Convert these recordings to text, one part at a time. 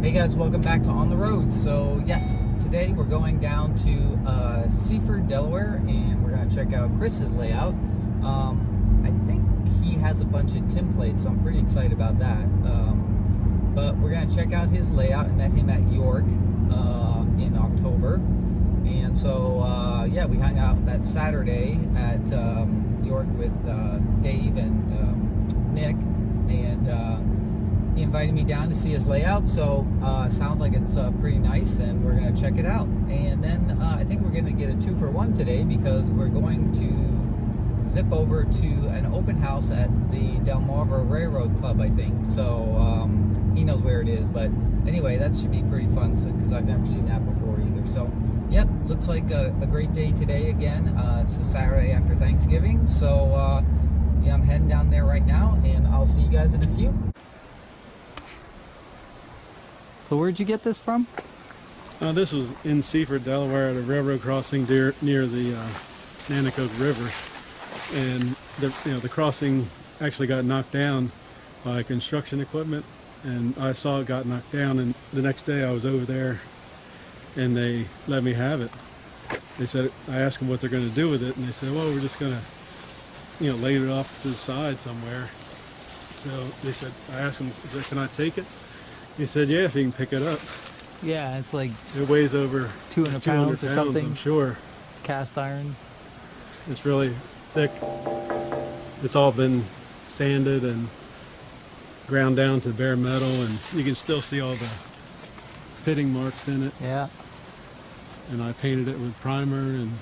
Hey guys, welcome back to On the Road. So yes, today we're going down to Seaford, Delaware, and we're going to check out Chris's layout. I think he has a bunch of templates, so I'm pretty excited about that. But we're going to check out his layout. I met him at York in October, and so yeah, we hung out that Saturday at York with Dave and Nick, and he invited me down to see his layout, so sounds like it's pretty nice, and we're going to check it out. And then I think we're going to get a 2-for-1 today, because we're going to zip over to an open house at the Delmarva Railroad Club, I think. So he knows where it is, but anyway, that should be pretty fun, because I've never seen that before either. So yep, looks like a great day today again. It's the Saturday after Thanksgiving, so yeah, I'm heading down there right now, and I'll see you guys in a few. So where'd you get this from? This was in Seaford, Delaware, at a railroad crossing near the Nanticoke River, and the crossing actually got knocked down by construction equipment, and I saw it got knocked down, and the next day I was over there, and they let me have it. They said, I asked them what they're going to do with it, and they said, well, we're just going to, lay it off to the side somewhere. So they said, I asked them, can I take it? He said, yeah, if you can pick it up. Yeah, it's like it weighs over 200 pounds or something. I'm sure. Cast iron. It's really thick. It's all been sanded and ground down to bare metal, and you can still see all the pitting marks in it. Yeah. And I painted it with primer, and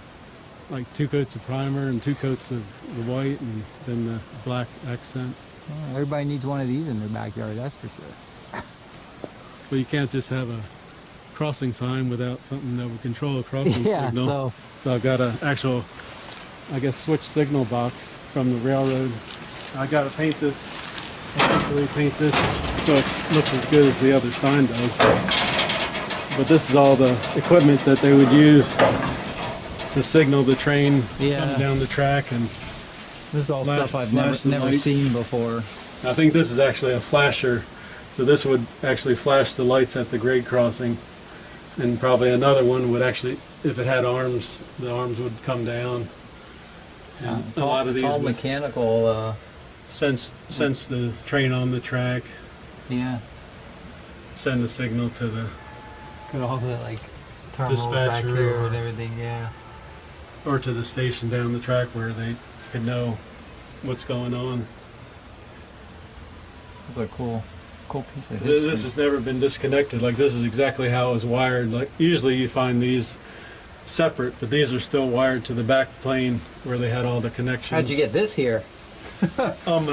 like 2 coats of primer and 2 coats of the white, and then the black accent. Well, everybody needs one of these in their backyard, that's for sure. But you can't just have a crossing sign without something that would control a crossing signal. So I've got an actual, I guess, switch signal box from the railroad. I got to paint this, essentially paint this so it looks as good as the other sign does. But this is all the equipment that they would use to signal the train coming down the track. And this is all stuff I've never seen before. I think this is actually a flasher. So this would actually flash the lights at the grade crossing, and probably another one would actually, if it had arms, the arms would come down. And a lot of these all mechanical. Sense the train on the track. Yeah. Send the signal to the all the terminals dispatcher back here and everything. Yeah. Or to the station down the track where they could know what's going on. It's a cool piece of history. This has never been disconnected. Like, this is exactly how it was wired. Like, usually you find these separate, but these are still wired to the back plane where they had all the connections. How'd you get this here? on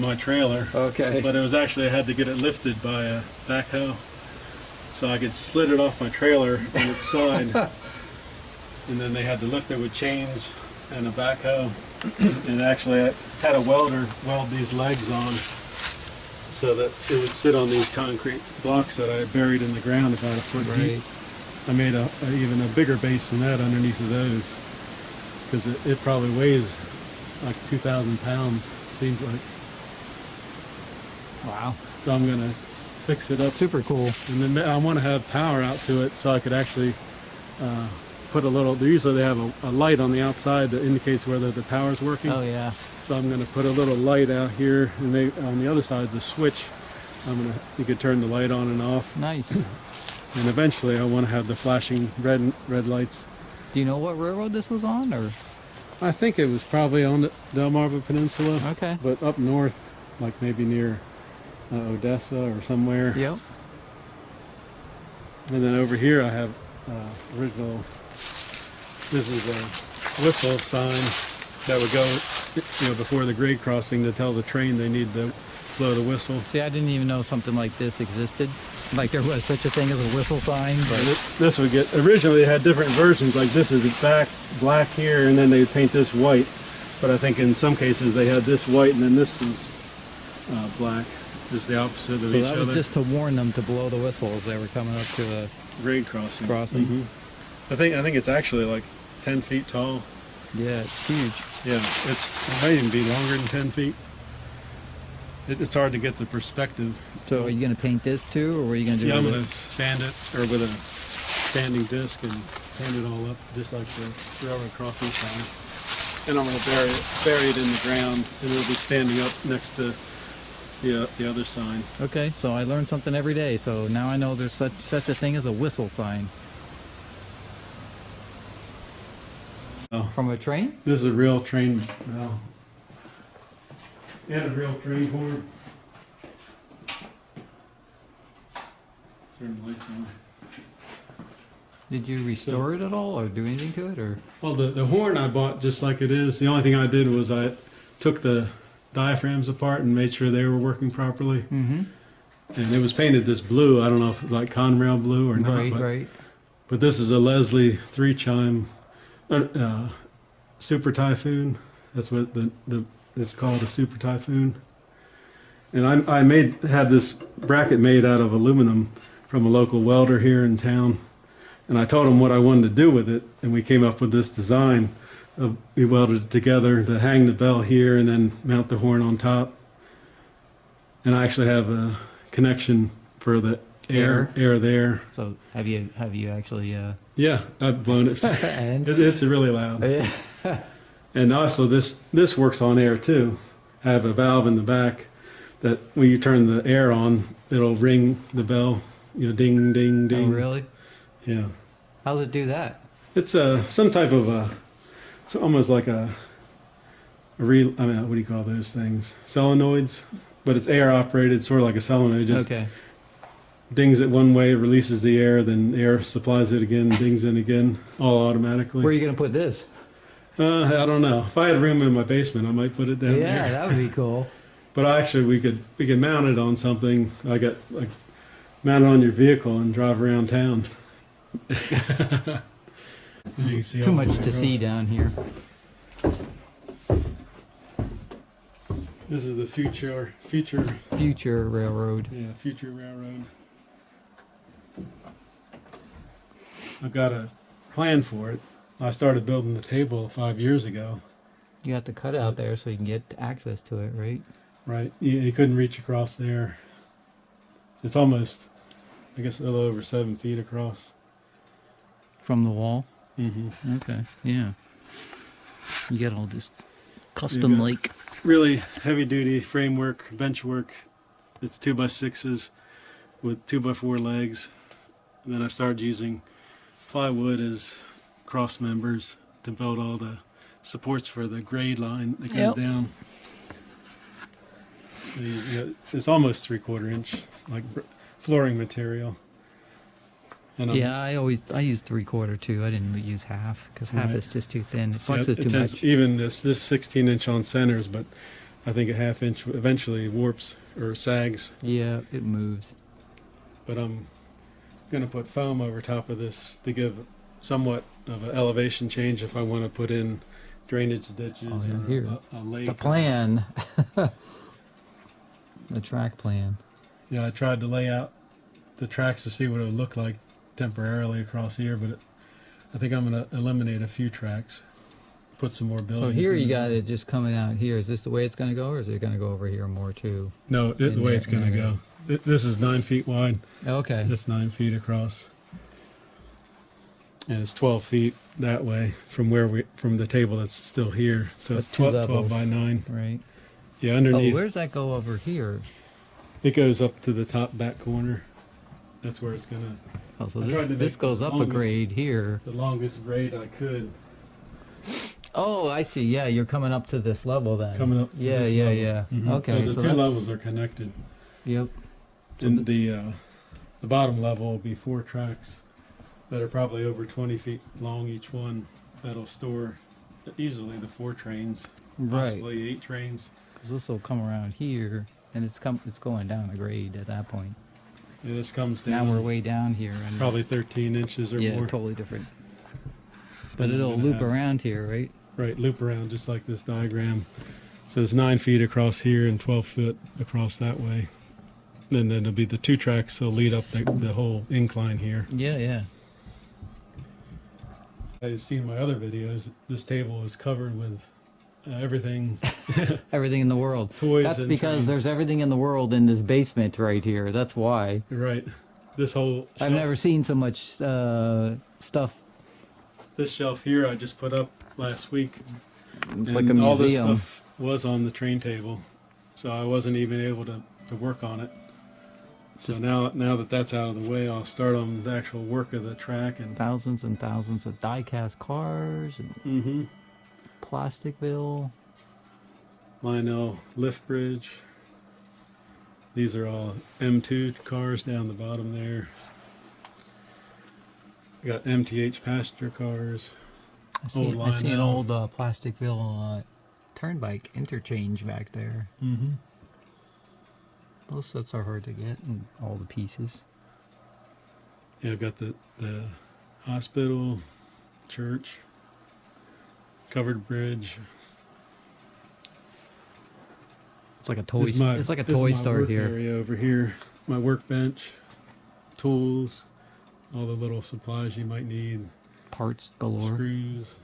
my trailer. Okay. But it was actually, I had to get it lifted by a backhoe, so I could slid it off my trailer on its side, and then they had to lift it with chains and a backhoe. And actually I had a welder weld these legs on, so that it would sit on these concrete blocks that I buried in the ground about a foot deep. I made even a bigger base than that underneath of those, because it probably weighs like 2,000 pounds, seems like. Wow. So I'm going to fix it up. Super cool. And then I want to have power out to it, so I could actually put a little, usually they have a light on the outside that indicates whether the power's working. Oh yeah. So I'm going to put a little light out here, and on the other side is a switch. You could turn the light on and off. Nice. And eventually I want to have the flashing red lights. Do you know what railroad this was on, or? I think it was probably on the Delmarva Peninsula. Okay. But up north, like maybe near Odessa or somewhere. Yep. And then over here I have original, this is a whistle sign that would go before the grade crossing to tell the train they need to blow the whistle. See, I didn't even know something like this existed. Like there was such a thing as a whistle sign. But this would get, originally they had different versions, like this is black here, and then they would paint this white. But I think in some cases they had this white and then this was black, just the opposite of each other. So that was just to warn them to blow the whistle as they were coming up to a grade crossing. Mm-hmm. I think it's actually like 10 feet tall. Yeah, it's huge. Yeah, it might even be longer than 10 feet. it's hard to get the perspective. So are you going to paint this too, or are you going to do Yeah, I'm it going with- to sand it, or with a sanding disc, and sand it all up, just like the railroad crossing sign. And I'm going to bury it in the ground, and it'll be standing up next to the other sign. Okay, so I learned something every day. So now I know there's such a thing as a whistle sign. Oh. From a train? This is a real train bell. And a real train horn. Turn the lights on. Did you restore it at all, or do anything to it, or? Well, the horn I bought just like it is. The only thing I did was I took the diaphragms apart and made sure they were working properly. Mm-hmm. And it was painted this blue. I don't know if it's like Conrail blue or not. Right, right. But this is a Leslie 3-chime Super Typhoon. That's what it's called, a Super Typhoon. And I had this bracket made out of aluminum from a local welder here in town. And I told him what I wanted to do with it, and we came up with this design. We welded it together to hang the bell here and then mount the horn on top. And I actually have a connection for the air there. So have you actually? Yeah, I've blown it. And? It's really loud. Yeah. And also this works on air too. I have a valve in the back that when you turn the air on, it'll ring the bell. You know, ding, ding, ding. Oh, really? Yeah. How does it do that? It's some type of it's almost like a what do you call those things? Solenoids, but it's air operated, sort of like a solenoid. Just Okay. dings it one way, releases the air, then air supplies it again, dings in again, all automatically. Where are you going to put this? I don't know. If I had room in my basement, I might put it down Yeah, there. that would be cool. But actually, we could mount it on something. Mount it on your vehicle and drive around town. You can see Too all much the way to see across. down here. This is the future Future railroad. future railroad. I've got a plan for it. I started building the table 5 years ago. You have to cut it out there so you can get access to it, right? Right, you couldn't reach across there. It's almost, I guess, a little over 7 feet across. From the wall. Mm-hmm. Okay. Yeah. You got all this custom got- like. Really heavy-duty framework, benchwork. It's 2x6s with 2x4 legs. And then I started using plywood as cross members to build all the supports for the grade line that goes Yep. down. It's almost 3/4 inch, like flooring material. And Yeah, I use 3/4 too. I didn't use half because half Right. is just too thin. It yeah, flexes it too has much. even this 16 inch on centers, but I think a 1/2 inch eventually warps or sags. Yeah, it moves. But I'm going to put foam over top of this to give somewhat of an elevation change if I want to put in drainage ditches Oh, yeah, or here. a lake. The plan. The track plan. Yeah, I tried to lay out the tracks to see what it would look like temporarily across here, but I think I'm going to eliminate a few tracks, put some more buildings. So here in you there. got it just coming out here. Is this the way it's going to go, or is it going to go over here more too? No, the in way there- it's going in to there? go. This is 9 feet wide. Okay. That's 9 feet across. And it's 12 feet that way from the table that's still here. So That's it's two 12 levels. by 9. Right. Yeah, Oh, underneath. where's that go over here? It goes up to the top back corner. That's where it's gonna. Oh, so I tried to this make goes the up a longest- grade here. The longest grade I could. Oh, I see. Yeah, you're coming up to this level then. Coming up to Yeah, this yeah, level. yeah. Mhm. Okay, So the two that's- levels are connected. Yep. And the bottom level will be 4 tracks that are probably over 20 feet long each one. That'll store easily the 4 trains, Right. possibly 8 trains. 'Cause this will come around here, and it's going down a grade at that point. And this comes Now down we're way down here, and probably 13 inches or yeah, more. totally different. But And it'll we're gonna loop have- around here, right? Right, loop around just like this diagram. So it's 9 feet across here and 12 foot across that way. Then there'll be the 2 tracks that'll lead up the whole incline here. Yeah, yeah. I've seen my other videos. This table is covered with everything. Everything in the world. Toys That's and because trains. there's everything in the world in this basement right here. That's why. Right. This whole I've shelf, never seen so much stuff. this shelf here I just put up last week. It's And like a all this museum. stuff was on the train table, so I wasn't even able to work on it. So now that that's out of the way, I'll start on the actual work of the track. And Thousands and thousands of die-cast cars and Plasticville. Lionel lift bridge. These are all M2 cars down the bottom there. We got MTH passenger cars. I see an Lionel. old Plasticville turnpike interchange back there. Mm-hmm. Those sets are hard to get, and all the pieces. Yeah, I've got the hospital, church, covered bridge. It's like a toy. This is my- It's like a this is toy my store work here. area over here. My workbench, tools, all the little supplies you might need, Parts galore. screws,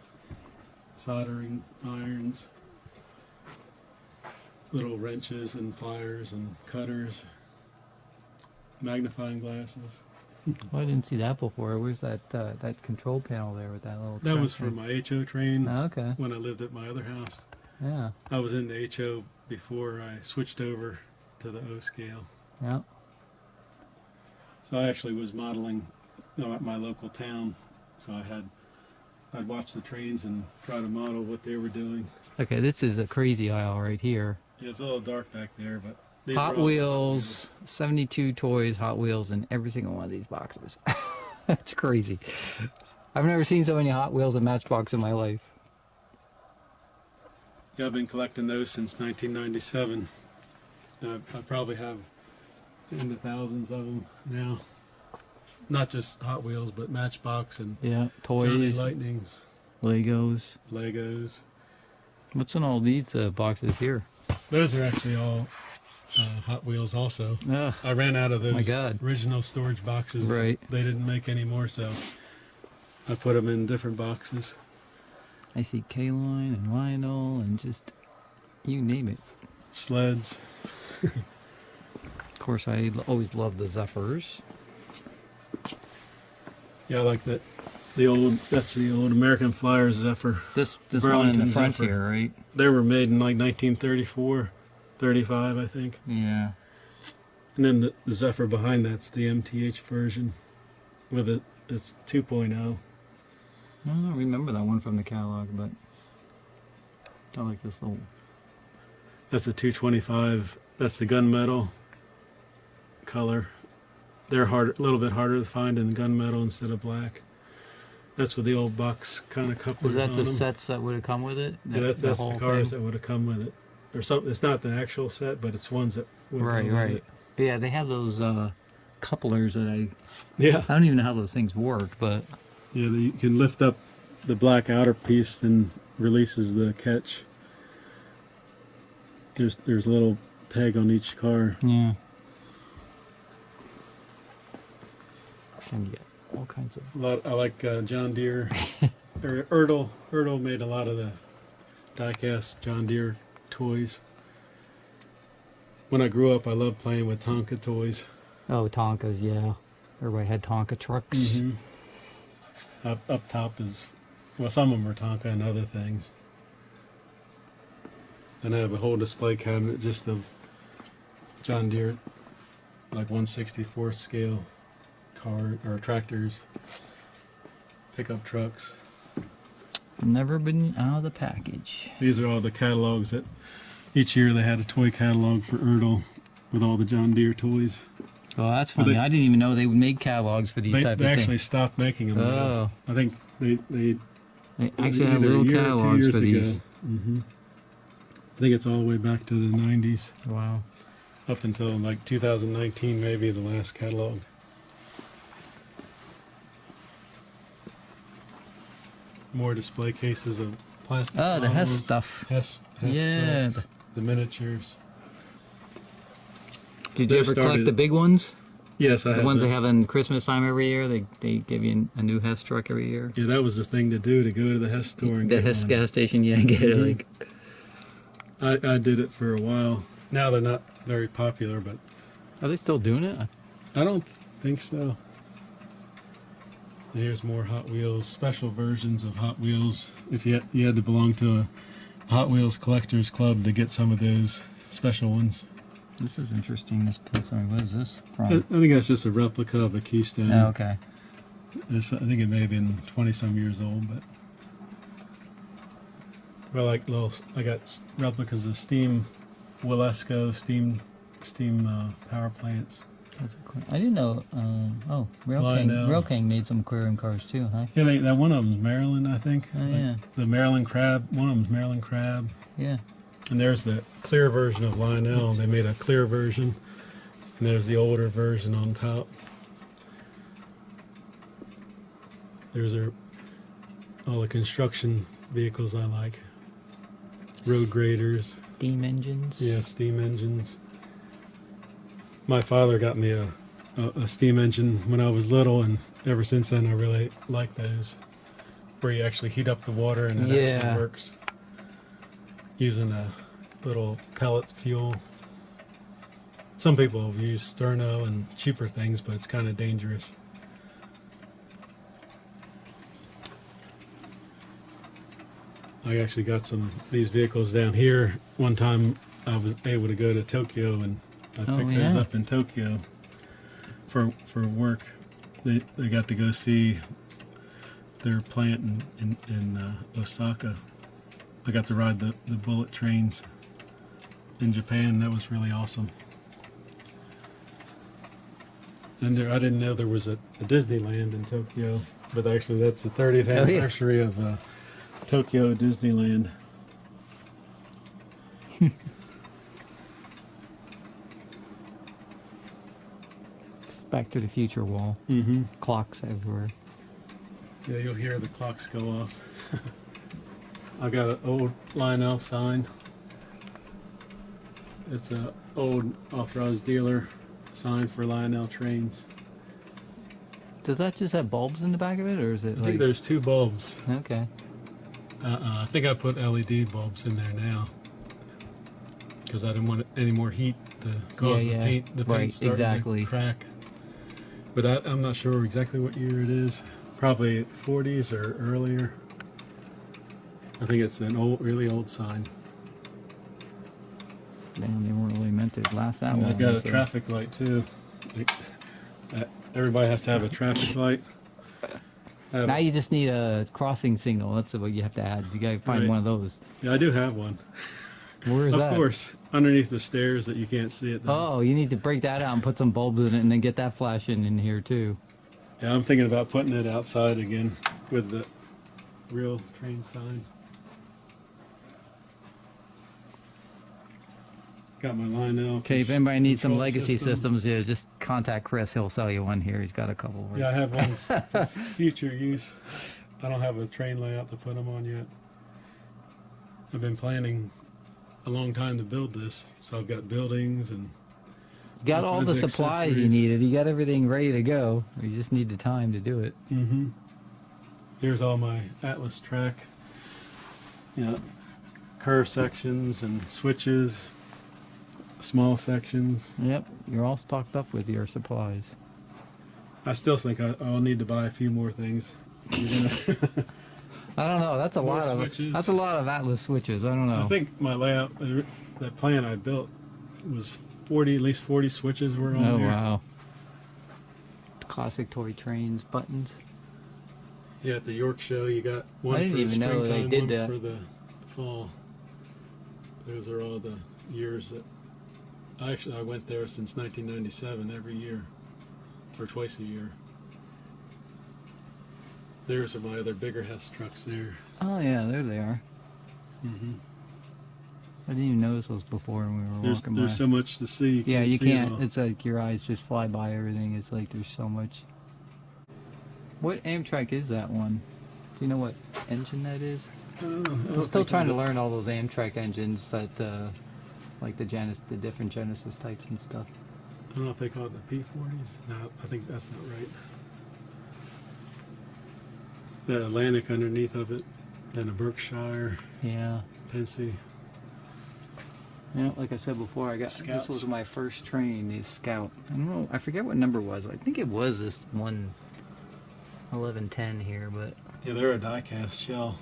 soldering irons, little wrenches and pliers and cutters, magnifying glasses. Oh, I didn't see that before. Where's that that control panel there with that little? That track was for thing? my HO train Oh, okay. when I lived at my other house. Yeah. I was in the HO before I switched over to the O scale. Yeah. So I actually was modeling at my local town. So I'd watch the trains and try to model what they were doing. Okay, this is a crazy aisle right here. Yeah, it's a little dark back there, but these Hot are all Wheels, 72 toys, Hot Wheels in every single one of these boxes. That's crazy. I've never seen so many Hot Wheels and Matchbox in my life. Yeah, I've been collecting those since 1997. I probably have in the thousands of them now. Not just Hot Wheels, but Matchbox and Yeah, Johnny toys, Lightnings, Legos. Legos. What's in all these boxes here? Those are actually all Hot Wheels also. Ugh, I ran out of those My God. original storage boxes. Right. They didn't make any more, so I put them in different boxes. I see K-Line and Lionel and just, you name it. Sleds. Of course, I always loved the Zephyrs. Yeah, I like that. That's the old American Flyer Zephyr. This one in the Burlington front Zephyr. here, right? They were made in like 1934, 35, I think. Yeah. And then the Zephyr behind that's the MTH version with it's 2.0. I don't remember that one from the catalog, but I like this little. That's the 225. That's the gunmetal color. They're a little bit harder to find in gunmetal instead of black. That's with the old box kind of couplers Was that on the them. sets that would have come with it? Yeah, that's the whole cars thing? that would have come with it, or something. It's not the actual set, but it's ones that would Right, come with right. it. Yeah, they have those couplers that Yeah, I don't even know how those things work, but yeah. You can lift up the black outer piece and releases the catch. There's a little peg on each car. yeah. And you get all kinds of. I like John Deere. Or Ertl made a lot of the die-cast John Deere toys. When I grew up, I loved playing with Tonka toys. Oh, Tonkas, yeah. Everybody had Tonka trucks. Mm-hmm. Up top is, well, some of them are Tonka and other things. And I have a whole display cabinet just of John Deere, like 1/64 scale car or tractors, pickup trucks. Never been out of the package. These are all the catalogs that each year they had a toy catalog for Ertl with all the John Deere toys. Oh, that's funny. they- I didn't even know they would make catalogs for these They type of actually things. stopped making them. Oh. I think they They actually have either a little year or 2 catalogs years for ago. these. hmm I think it's all the way back to the 90s, Wow. up until like 2019, maybe the last catalog. More display cases of plastic. Oh, the Hess bottles, stuff. Hess Yeah. trucks, the miniatures. Did They you ever collect started- the big ones? Yes, I The have ones the- they have in Christmas time every year? They give you a new Hess truck every year? Yeah, that was the thing to do, to go to the Hess store and The get Hess one. gas station, yeah, get it. Mhm. Like, I did it for a while. Now they're not very popular, but Are they still doing it? I don't think so. Here's more Hot Wheels, special versions of Hot Wheels. If you had to belong to a Hot Wheels collectors club to get some of those special ones. This is interesting. This place. Sorry, what is this from? I think that's just a replica of a Keystone. Oh, okay. This, I think it may have been 20-some years old, but well, like little, I got replicas of steam Willesco steam power plants. I didn't know. Oh, Rail King made some aquarium cars too, huh? Yeah, that one of them's Maryland, I think. Oh, yeah. The Maryland Crab. One of them's Maryland Crab. Yeah. And there's the clear version of Lionel. They made a clear version, and there's the older version on top. There's all the construction vehicles I like. Road graders. Steam engines. Yeah, steam engines. My father got me a steam engine when I was little, and ever since then I really like those, where you actually heat up the water and it actually works using a little pellet fuel. Some people have used sterno and cheaper things, but it's kind of dangerous. I actually got these vehicles down here. One time I was able to go to Tokyo, and I picked those up in Tokyo for work. They got to go see their plant in Osaka. I got to ride the bullet trains in Japan. That was really awesome. And I didn't know there was a Disneyland in Tokyo, but actually that's the 30th anniversary of Tokyo Disneyland. Back to the Future wall. Mm-hmm. Clocks everywhere. Yeah, you'll hear the clocks go off. I got an old Lionel sign. It's an old authorized dealer sign for Lionel trains. Does that just have bulbs in the back of it, or is it? I think there's 2 bulbs. Okay. I think I put LED bulbs in there now because I didn't want any more heat to cause the paint starting to crack. But I'm not sure exactly what year it is. Probably 40s or earlier. I think it's an really old sign. Damn, they weren't really meant to last that long. I've got a traffic light too. Everybody has to have a traffic light. Now you just need a crossing signal. That's what you have to add. You gotta find one of those. Yeah, I do have one. Where is that? Of course, underneath the stairs that you can't see it. Oh, you need to break that out and put some bulbs in it, and then get that flashing in here too. Yeah, I'm thinking about putting it outside again with the real train sign. Got my Lionel. Okay, if anybody needs some legacy systems, yeah, just contact Chris. He'll sell you one here. He's got a couple. Yeah, I have one for future use. I don't have a train layout to put them on yet. I've been planning a long time to build this, so I've got buildings and got all the supplies you needed. You got everything ready to go. You just need the time to do it. Mm-hmm. Here's all my Atlas track, curve sections and switches, small sections. Yep, you're all stocked up with your supplies. I still think I'll need to buy a few more things. I don't know. That's a lot of switches. That's a lot of Atlas switches. I don't know. I think my layout, that plan I built, was at least 40 switches were on there. Oh wow! Classic toy trains buttons. Yeah, at the York show, you got one I didn't for the even know they springtime, did one that. for the fall. Those are all the years that I went there since 1997 every year, or twice a year. There's my other bigger Hess trucks there. Oh yeah, there they are. Mm-hmm. I didn't even notice those before when we were walking by. There's so much to see. You can't. It's like your eyes just fly by everything. It's like there's so much. What Amtrak is that one? Do you know what engine that is? I'm still trying to learn all those Amtrak engines that, like the different Genesis types and stuff. I don't know if they call it the P40s. No, I think that's not right. The Atlantic underneath of it, then a Berkshire. Yeah. Pensy. Yeah, like I said before, I got Scouts. this was my first train, the Scout. I don't know, I forget what number it was. I think it was this one 1110 here, but Yeah, they're a die-cast shell.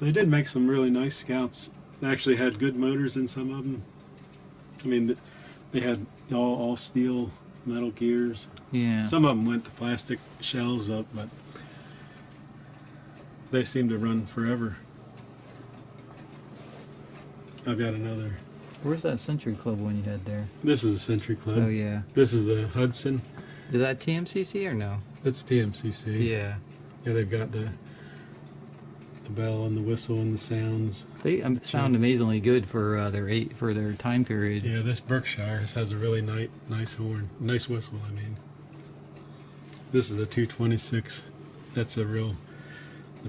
They did make some really nice Scouts. They actually had good motors in some of them. I mean, they had all steel metal gears. yeah. Some of them went to plastic shells up, but they seem to run forever. I've got another. Where's that Century Club one you had there? This is a Century Club. Oh yeah. This is the Hudson. Is that TMCC or no? It's TMCC. Yeah. Yeah, they've got the bell and the whistle and the sounds. They sound amazingly good for their time period. Yeah, this Berkshire has a really nice horn, nice whistle. I mean, this is a 226. That's the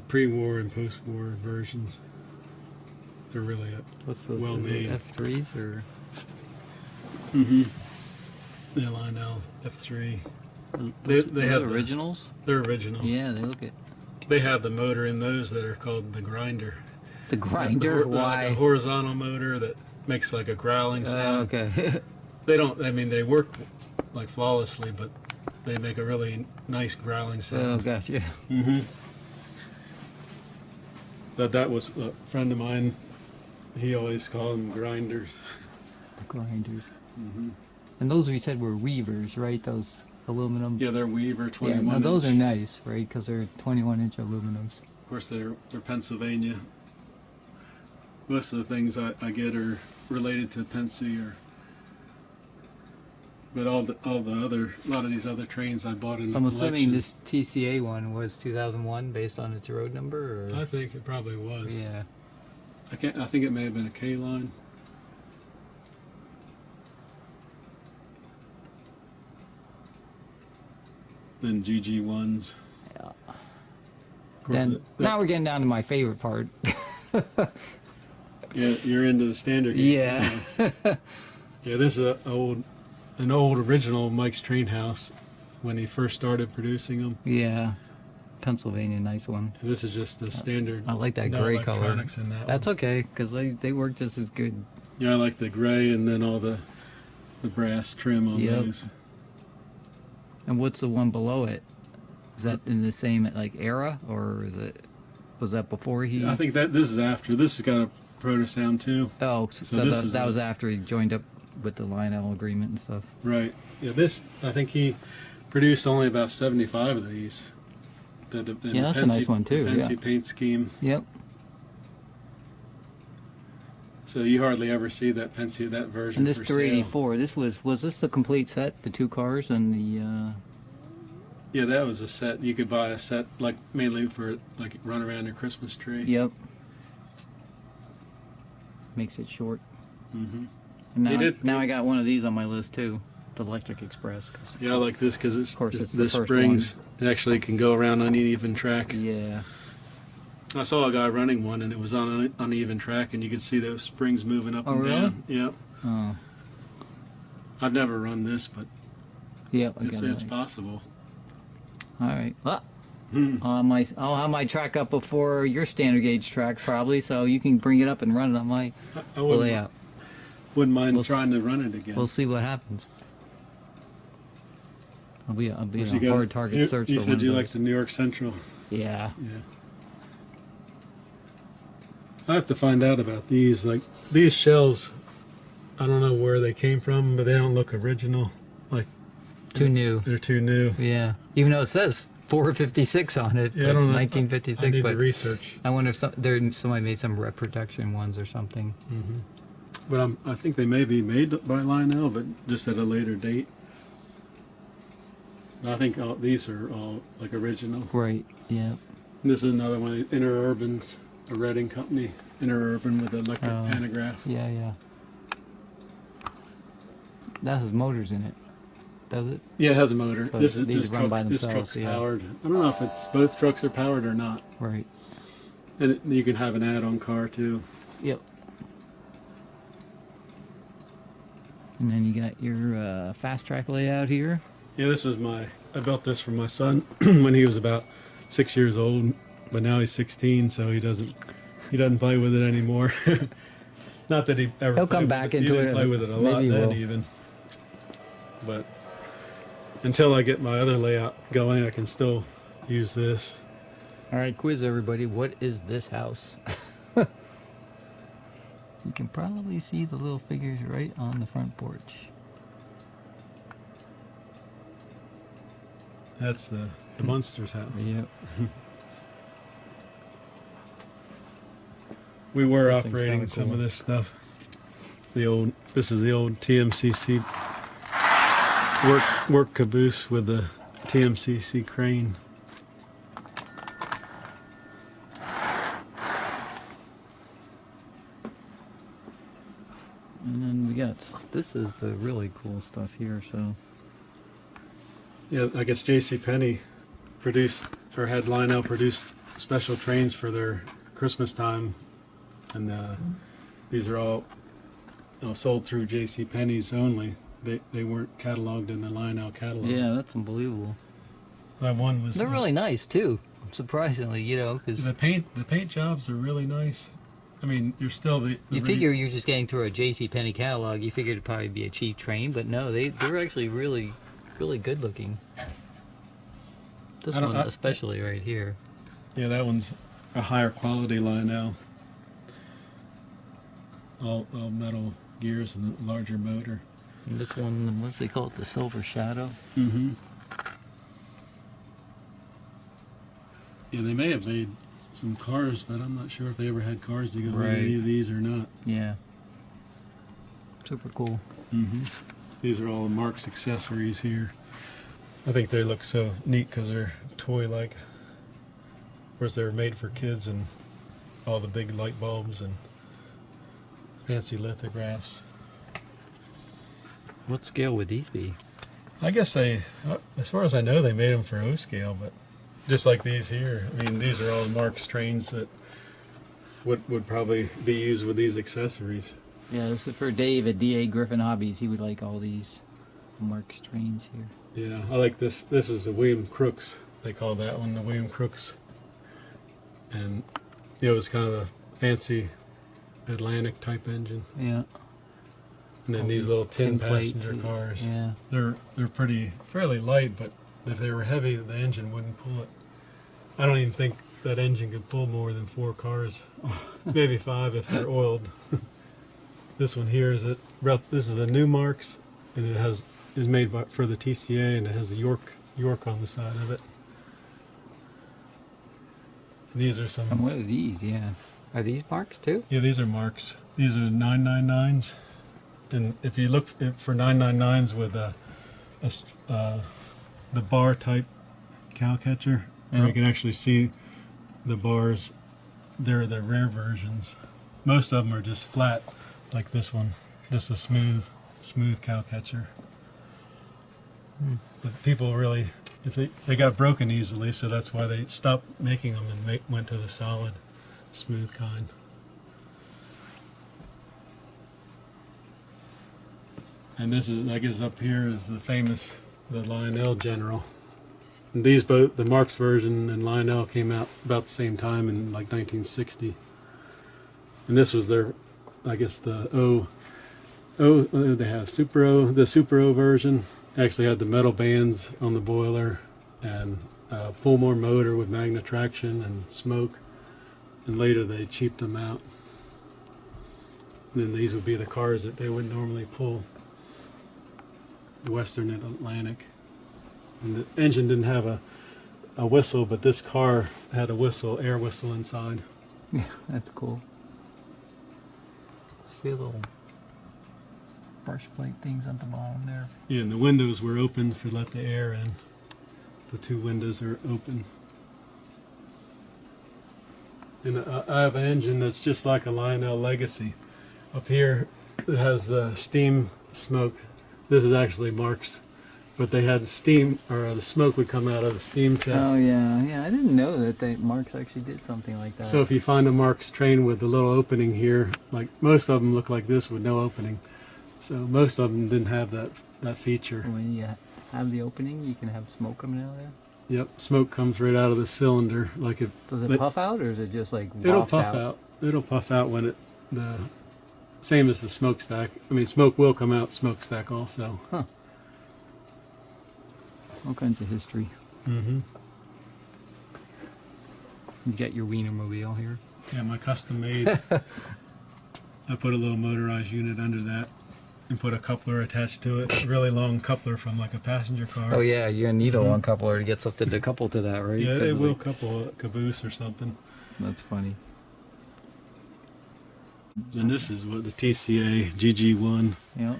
pre-war and post-war versions. They're really What's those? well made. F3s or? The Lionel F3. They have originals. They're original. Yeah, they look it. They have the motor in those that are called the grinder. The grinder. Why? A horizontal motor that makes like a growling sound. Okay. They don't. I mean, they work like flawlessly, but they make a really nice growling Oh sound. gosh, yeah. That was a friend of mine. He always called them grinders. The grinders. And those we said were weavers, right? Those aluminum. Yeah, they're Weaver 21. Yeah, now those inch. are nice, right? Because they're 21-inch aluminums. Of course, they're Pennsylvania. Most of the things I get are related to Pennsy but a lot of these other trains I bought in So the I'm collection. assuming this TCA one was 2001 based on its road number, or? I think it probably was. Yeah. I think it may have been a K line. Then GG1s. Yeah. Of course, Then now we're getting down to my favorite part. yeah, you're into the standard gauge. Yeah. Yeah, this is an old original Mike's Train House when he first started producing them. Yeah. Pennsylvania, nice one. And this is just the standard. I like that no gray color. electronics in that That's one. okay, because they work just as good. Yeah, I like the gray and then all the brass trim on Yep. those. And what's the one below it? Is that in the same era, or was that before he? I think that this is after. This has got a proto sound too. Oh, so this is that was after he joined up with the Lionel agreement and stuff. Right. Yeah, I think he produced only about 75 of these. Yeah, that's a nice one too, The Pennsy yeah. paint scheme. Yep. So you hardly ever see that Pennsy, that version And this for 384, this was this the complete set? The 2 cars and the. sale. Yeah, that was a set. You could buy a set like mainly for like run around your Christmas tree. Yep. Makes it short. Mm-hmm. And now, They did- now I got one of these on my list too, the Electric Express. 'Cause Yeah, I like this because Of course, it's the the first springs actually can go around uneven track. yeah. I saw a guy running one and it was on an uneven track and you could see those springs moving up Oh, and really? down. Yep. Oh. I've never run this, but Yep. I it's got it. possible. All right. Well, Hmm. I'll have my track up before your standard gauge track probably, so you can bring it up and run it on my I wouldn't, layout. wouldn't mind We'll trying to run it again. We'll see what happens. I'll be Of a course, you got- hard target search. You for said one you of liked the those. New York Central. Yeah. Yeah. I have to find out about these. Like these shells, I don't know where they came from, but they don't look original. Like Too new. they're too new. Yeah. Even though it says 456 on it, Yeah, I but don't know. 1956. I need but to research. I wonder if somebody made some reproduction ones or something. But I think they may be made by Lionel, but just at a later date. I think these are all like original. Right. Yeah. This is another one, Interurbans, a Reading company, Interurban with electric Oh. pantograph. Yeah. Yeah. That has motors in it, does it? Yeah, it has a motor. So this these run by this themselves, truck's yeah. powered. I don't know if it's both trucks are powered or not. Right. And you can have an add-on car too. Yep. And then you got your fast track layout here. Yeah, this is I built this for my son when he was about 6 years old, but now he's 16, so he doesn't play with it anymore. Not that he ever He'll come back into he it. didn't play with it a lot Maybe he then will. even. But until I get my other layout going, I can still use this. All right, quiz everybody. What is this house? You can probably see the little figures right on the front porch. That's the Munsters house. Yep. We were This thing's operating kinda some cool. of this stuff. This is the old TMCC work caboose with the TMCC crane. And then we got, this is the really cool stuff here, so. Yeah, I guess JCPenney produced, or had Lionel produce special trains for their Christmas time. And these are all sold through JCPenney's only. They weren't cataloged in the Lionel catalog. Yeah, that's unbelievable. That one was. They're really nice too, surprisingly, you know, because The paint jobs are really nice. I mean, you're still you figure you're just getting through a JCPenney catalog. You figured it'd probably be a cheap train, but no, they're actually really, really good looking. This one especially right here. Yeah, that one's a higher quality Lionel. All metal gears and a larger motor. And this one, what do they call it? The Silver Shadow. Mm-hmm. Yeah, they may have made some cars, but I'm not sure if they ever had cars to go with any of these or not. Yeah. Super cool. Mm-hmm. These are all Mark's accessories here. I think they look so neat because they're toy-like. Of course, they were made for kids, and all the big light bulbs and fancy lithographs. What scale would these be? I guess they, as far as I know, they made them for O scale, but just like these here. I mean, these are all Mark's trains that would probably be used with these accessories. Yeah, this is for Dave at DA Griffin Hobbies. He would like all these Mark's trains here. Yeah, I like this. This is the William Crooks. They call that one the William Crooks. And it was kind of a fancy Atlantic type engine. Yeah. And then these little tin plate, passenger cars. Yeah. They're fairly light, but if they were heavy, the engine wouldn't pull it. I don't even think that engine could pull more than 4 cars, maybe 5 if they're oiled. This one here is this is the new Marks, and it is made for the TCA, and it has a York on the side of it. And these are some. And what are these? Yeah. Are these Marks too? Yeah, these are Marks. These are 999s. And if you look for 999s with the bar type cow catcher, where you can actually see the bars, they're the rare versions. Most of them are just flat, like this one, just a smooth cow catcher. But people really, if they got broken easily, so that's why they stopped making them and went to the solid, smooth kind. And this is, I guess, up here is the Lionel General. And these both, the Marks version and Lionel, came out about the same time in like 1960. And this was their, I guess, the they have Super O. The Super O version actually had the metal bands on the boiler and a pull-more motor with magna traction and smoke. And later they cheaped them out. And then these would be the cars that they would normally pull. The Western Atlantic. And the engine didn't have a whistle, but this car had a whistle, air whistle inside. Yeah, that's cool. See a little brush plate things on the bottom there. Yeah, and the windows were open to let the air in. The 2 windows are open. And I have an engine that's just like a Lionel Legacy. Up here it has the steam smoke. This is actually Mark's, but they had steam, or the smoke would come out of the steam chest. Oh yeah. I didn't know that Mark's actually did something like that. So if you find a Mark's train with a little opening here, like most of them look like this with no opening. So most of them didn't have that feature. When you have the opening, you can have smoke coming out of there. Yep, smoke comes right out of the cylinder. Like if Does it puff out, or is it just like it'll waft puff out? It'll puff out when same as the smokestack. I mean, smoke will come out smokestack also. Huh. All kinds of history. Mm-hmm. You got your Wienermobile here. Yeah, my custom made. I put a little motorized unit under that and put a coupler attached to it. A really long coupler from like a passenger car. Oh yeah, you're gonna need a long coupler to get something to couple to that, right? Yeah, it 'Cause, will like, couple a caboose or something. That's funny. And this is what the TCA GG1. Yeah.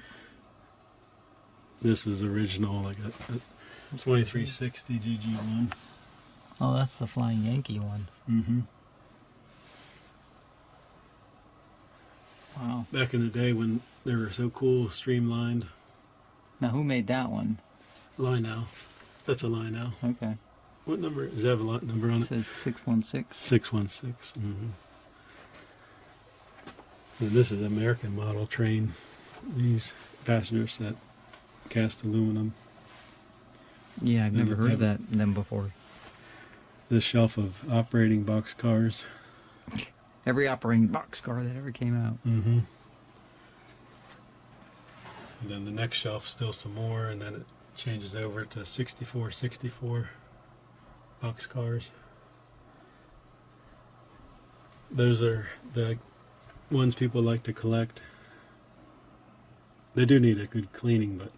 This is original, like a 2360 GG1. Oh, that's the Flying Yankee one. Mm-hmm. Wow. Back in the day when they were so cool, streamlined. Now, who made that one? Lionel. That's a Lionel. Okay. What number? Does that have a lot number on It it? says 616. 616. Mm-hmm. And this is American model train. These passenger set cast aluminum. Yeah, I've never heard of them before. This shelf of operating box cars. Every operating boxcar that ever came out. Mm-hmm. And then the next shelf, still some more, and then it changes over to 64 box cars. Those are the ones people like to collect. They do need a good cleaning, but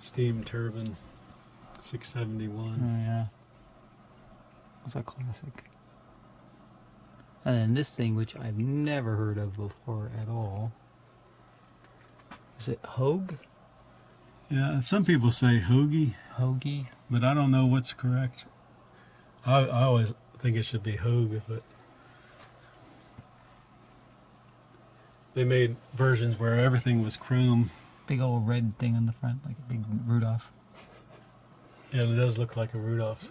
steam turbine 671. Oh yeah. That's a classic. And then this thing, which I've never heard of before at all. Is it Hogue? Yeah, some people say hoagie, Hoagie? but I don't know what's correct. I always think it should be Hogue, but they made versions where everything was chrome. Big old red thing on the front, like a big Rudolph. Yeah, it does look like a Rudolph's.